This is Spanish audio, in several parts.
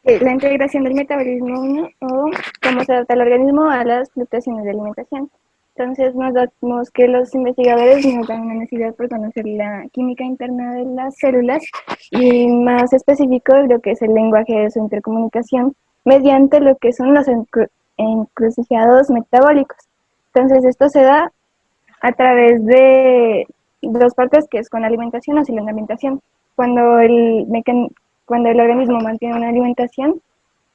La integración del metabolismo o cómo se adapta el organismo a las fluctuaciones de alimentación. Entonces nos damos que los investigadores nos dan una necesidad por conocer la química interna de las células y más específico lo que es el lenguaje de su intercomunicación mediante lo que son los encrucijados metabólicos. Entonces esto se da a través de dos partes que es con alimentación o sin alimentación. Cuando cuando el organismo mantiene una alimentación,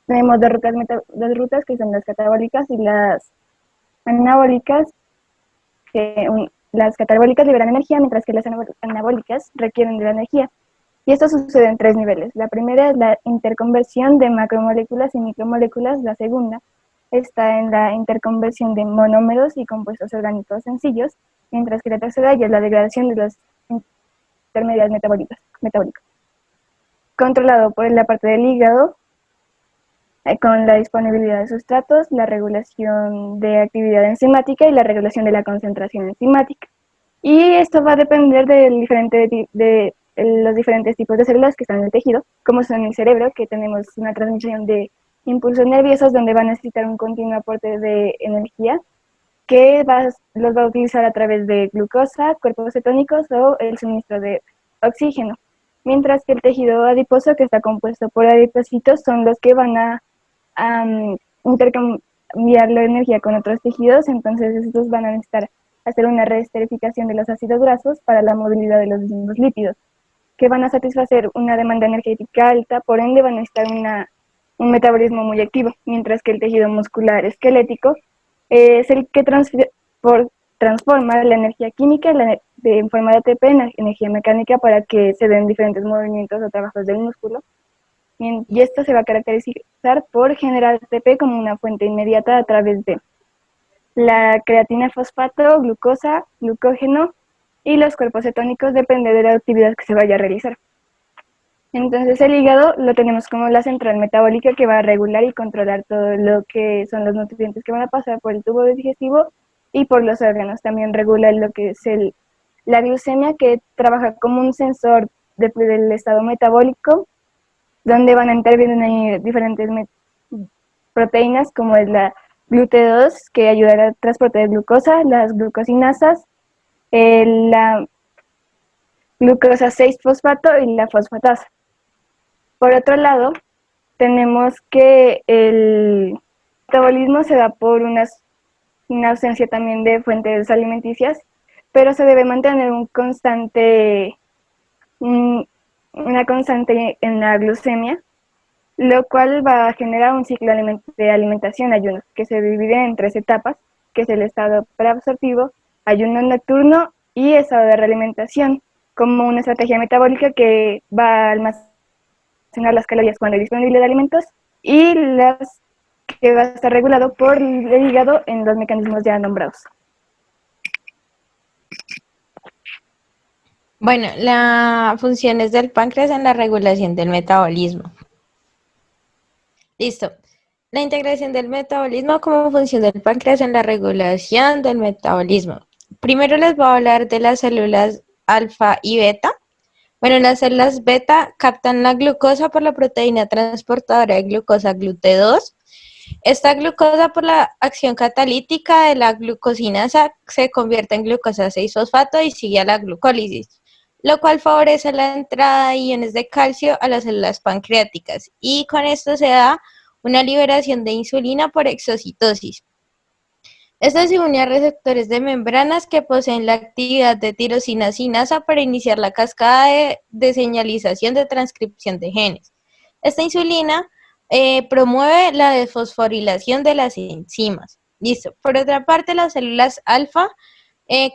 tenemos dos rutas que son las catabólicas y las anabólicas, las catabólicas liberan energía, mientras que las anabólicas requieren de la energía. Y esto sucede en tres niveles. La primera es la interconversión de macromoléculas y micromoléculas. La segunda está en la interconversión de monómeros y compuestos orgánicos sencillos, mientras que la tercera ya es la degradación de los intermediarios metabólicos. Controlado por la parte del hígado, con la disponibilidad de sustratos, la regulación de actividad enzimática y la regulación de la concentración enzimática. Y esto va a depender de los diferentes tipos de células que están en el tejido, como son el cerebro, que tenemos una transmisión de impulsos nerviosos donde va a necesitar un continuo aporte de energía que los va a utilizar a través de glucosa, cuerpos cetónicos o el suministro de oxígeno. Mientras que el tejido adiposo, que está compuesto por adipocitos, son los que van a intercambiar la energía con otros tejidos, entonces estos van a necesitar hacer una reesterificación de los ácidos grasos para la movilidad de los mismos lípidos, que van a satisfacer una demanda energética alta, por ende van a necesitar un metabolismo muy activo, mientras que el tejido muscular esquelético es el que transforma la energía química en forma de ATP en energía mecánica para que se den diferentes movimientos o trabajos del músculo. Y esto se va a caracterizar por generar ATP como una fuente inmediata a través de la creatina fosfato, glucosa, glucógeno y los cuerpos cetónicos depende de la actividad que se vaya a realizar. Entonces el hígado lo tenemos como la central metabólica que va a regular y controlar todo lo que son los nutrientes que van a pasar por el tubo digestivo y por los órganos. También regula lo que es la glucemia, que trabaja como un sensor del estado metabólico, donde van a intervenir diferentes proteínas como es la GLUT2, que ayudará a transportar glucosa, las glucosinasas, la glucosa 6-fosfato y la fosfatasa. Por otro lado, tenemos que el metabolismo se da por una ausencia también de fuentes alimenticias, pero se debe mantener una constante en la glucemia, lo cual va a generar un ciclo de alimentación-ayuno, que se divide en tres etapas, que es el estado preabsortivo, ayuno nocturno y estado de realimentación, como una estrategia metabólica que va a almacenar las calorías cuando hay disponible de alimentos y las que va a estar regulado por el hígado en los mecanismos ya nombrados. Bueno, la función es del páncreas en la regulación del metabolismo. Listo. La integración del metabolismo como función del páncreas en la regulación del metabolismo. Primero les voy a hablar de las células alfa y beta. Bueno, las células beta captan la glucosa por la proteína transportadora de glucosa GLUT2. Esta glucosa por la acción catalítica de la glucosinasa se convierte en glucosa 6-fosfato y sigue a la glucólisis, lo cual favorece la entrada de iones de calcio a las células pancreáticas y con esto se da una liberación de insulina por exocitosis. Esta se une a receptores de membranas que poseen la actividad de tirosina sinasa para iniciar la cascada de señalización de transcripción de genes. Esta insulina promueve la desfosforilación de las enzimas. Listo. Por otra parte, las células alfa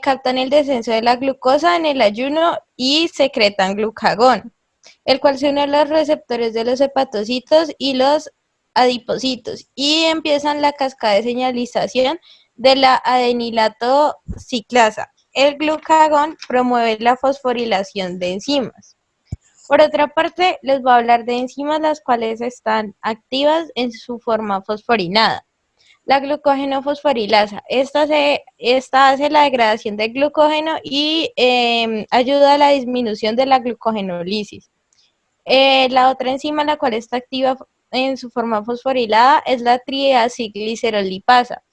captan el descenso de la glucosa en el ayuno y secretan glucagón, el cual se une a los receptores de los hepatocitos y los adipocitos y empiezan la cascada de señalización de la adenilato ciclasa. El glucagón promueve la fosforilación de enzimas. Por otra parte, les voy a hablar de enzimas las cuales están activas en su forma fosforinada. La glucógeno fosforilasa. Esta hace la degradación del glucógeno y ayuda a la disminución de la glucogenólisis. La otra enzima, la cual está activa en su forma fosforilada es la triacilglicerolipasa.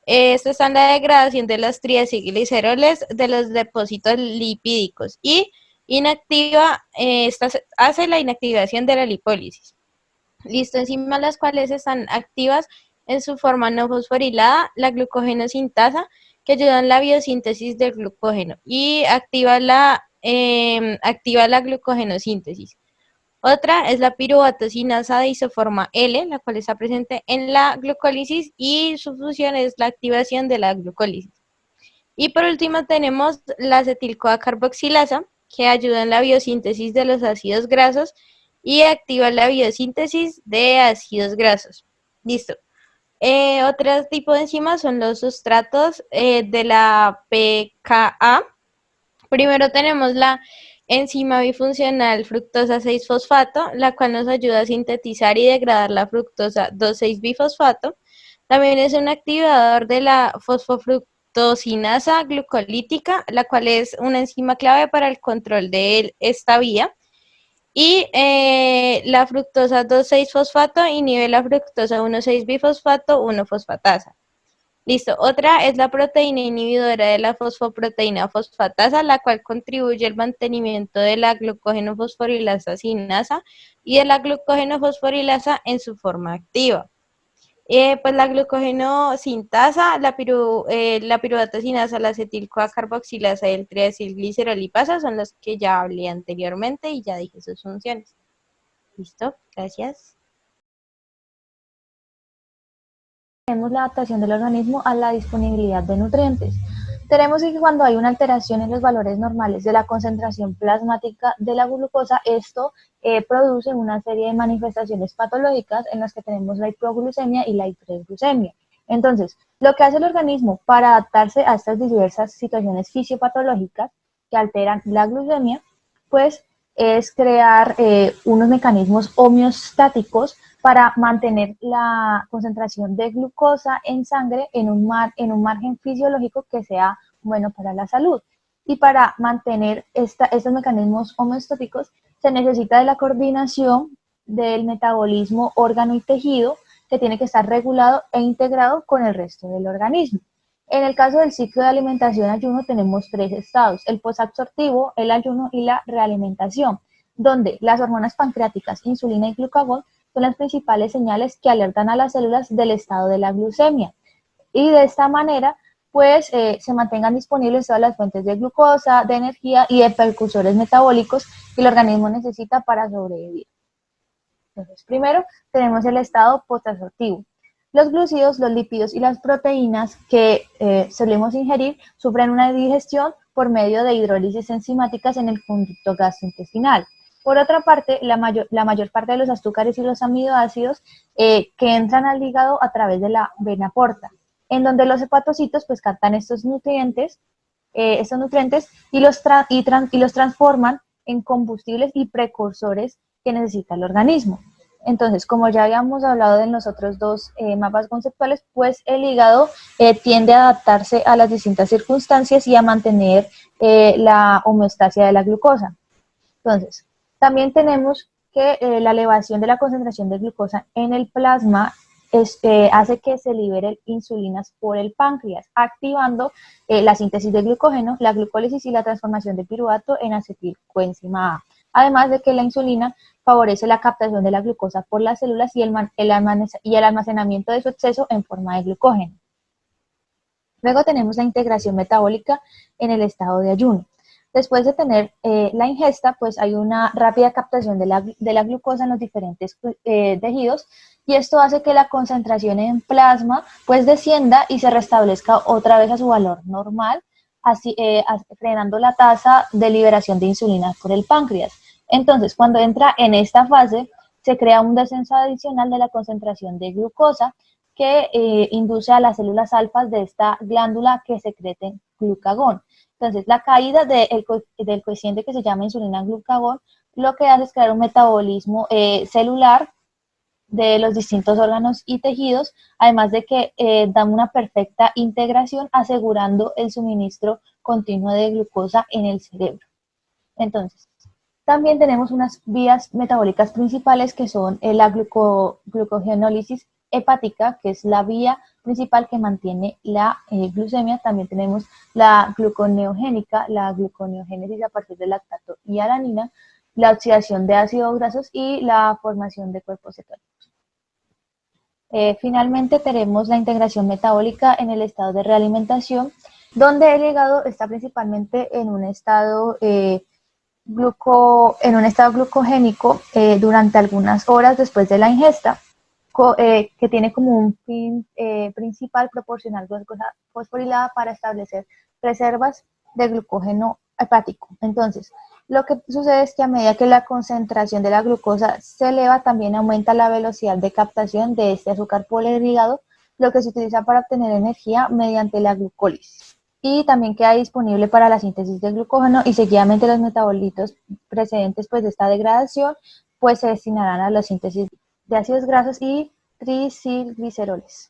Esto está en la degradación de las triacilgliceroles de los depósitos lipídicos y inactiva, hace la inactivación de la lipólisis. Listo, encima las cuales están activas en su forma no fosforilada, la glucogenosintasa, que ayuda en la biosíntesis del glucógeno y activa la glucogenosíntesis. Otra es la piruvato-sinasa de isoforma L, la cual está presente en la glucólisis y su función es la activación de la glucólisis. Y por último tenemos la acetil-CoA carboxilasa, que ayuda en la biosíntesis de los ácidos grasos y activa la biosíntesis de ácidos grasos. Listo. Otro tipo de enzimas son los sustratos de la pKa. Primero tenemos la enzima bifuncional fructosa 6-fosfato, la cual nos ayuda a sintetizar y degradar la fructosa 2,6-bifosfato. También es un activador de la fosfofructosinasa glucolítica, la cual es una enzima clave para el control de esta vía. Y la fructosa 2,6-fosfato inhibe la fructosa 1,6-bifosfato 1-fosfatasa. Listo. Otra es la proteína inhibidora de la fosfoproteína fosfatasa, la cual contribuye al mantenimiento de la glucógeno fosforilasa sinasa y de la glucógeno fosforilasa en su forma activa. Pues la glucógeno sintasa, la piruvato sinasa, la acetil-CoA carboxilasa y el triacilglicerolipasa son los que ya hablé anteriormente y ya dije sus funciones. ¿Listo? Gracias. Tenemos la adaptación del organismo a la disponibilidad de nutrientes. Tenemos que cuando hay una alteración en los valores normales de la concentración plasmática de la glucosa, esto produce una serie de manifestaciones patológicas en las que tenemos la hipoglucemia y la hiperglucemia. Entonces, lo que hace el organismo para adaptarse a estas diversas situaciones fisiopatológicas que alteran la glucemia, pues es crear unos mecanismos homeostáticos para mantener la concentración de glucosa en sangre en un margen fisiológico que sea bueno para la salud. Y para mantener estos mecanismos homeostáticos se necesita de la coordinación del metabolismo órgano y tejido que tiene que estar regulado e integrado con el resto del organismo. En el caso del ciclo de alimentación-ayuno tenemos tres estados: el posabsortivo, el ayuno y la realimentación, donde las hormonas pancreáticas, insulina y glucagón son las principales señales que alertan a las células del estado de la glucemia. Y de esta manera, pues, se mantengan disponibles todas las fuentes de glucosa, de energía y de precursores metabólicos que el organismo necesita para sobrevivir. Entonces, primero tenemos el estado posabsortivo. Los glúcidos, los lípidos y las proteínas que solemos ingerir sufren una digestión por medio de hidrólisis enzimáticas en el conducto gastrointestinal. Por otra parte, la mayor parte de los azúcares y los aminoácidos que entran al hígado a través de la vena porta, en donde los hepatocitos pues captan estos nutrientes y los transforman en combustibles y precursores que necesita el organismo. Entonces, como ya habíamos hablado en los otros dos mapas conceptuales, pues el hígado tiende a adaptarse a las distintas circunstancias y a mantener la homeostasia de la glucosa. Entonces, también tenemos que la elevación de la concentración de glucosa en el plasma hace que se libere insulinas por el páncreas, activando la síntesis de glucógeno, la glucólisis y la transformación de piruvato en acetilcoenzima A. Además de que la insulina favorece la captación de la glucosa por las células y el almacenamiento de su exceso en forma de glucógeno. Luego tenemos la integración metabólica en el estado de ayuno. Después de tener la ingesta, pues hay una rápida captación de la glucosa en los diferentes tejidos, y esto hace que la concentración en plasma pues descienda y se restablezca otra vez a su valor normal, así frenando la tasa de liberación de insulina por el páncreas. Entonces, cuando entra en esta fase, se crea un descenso adicional de la concentración de glucosa que induce a las células alfas de esta glándula que secreten glucagón. Entonces, la caída del coeficiente que se llama insulina-glucagón lo que hace es crear un metabolismo celular de los distintos órganos y tejidos, además de que dan una perfecta integración asegurando el suministro continuo de glucosa en el cerebro. Entonces, También tenemos unas vías metabólicas principales que son la glucogenólisis hepática, que es la vía principal que mantiene la glucemia. También tenemos la gluconeogénica, la gluconeogénesis a partir de lactato y alanina, la oxidación de ácidos grasos y la formación de cuerpos cetónicos. Finalmente tenemos la integración metabólica en el estado de realimentación, donde el hígado está principalmente en un estado glucogénico durante algunas horas después de la ingesta, que tiene como un fin principal proporcionar glucosa fosforilada para establecer reservas de glucógeno hepático. Entonces, lo que sucede es que a medida que la concentración de la glucosa se eleva, también aumenta la velocidad de captación de este azúcar por el hígado, lo que se utiliza para obtener energía mediante la glucólisis. Y también queda disponible para la síntesis de glucógeno, y seguidamente los metabolitos precedentes pues, de esta degradación pues, se destinarán a la síntesis de ácidos grasos y triglicéridos.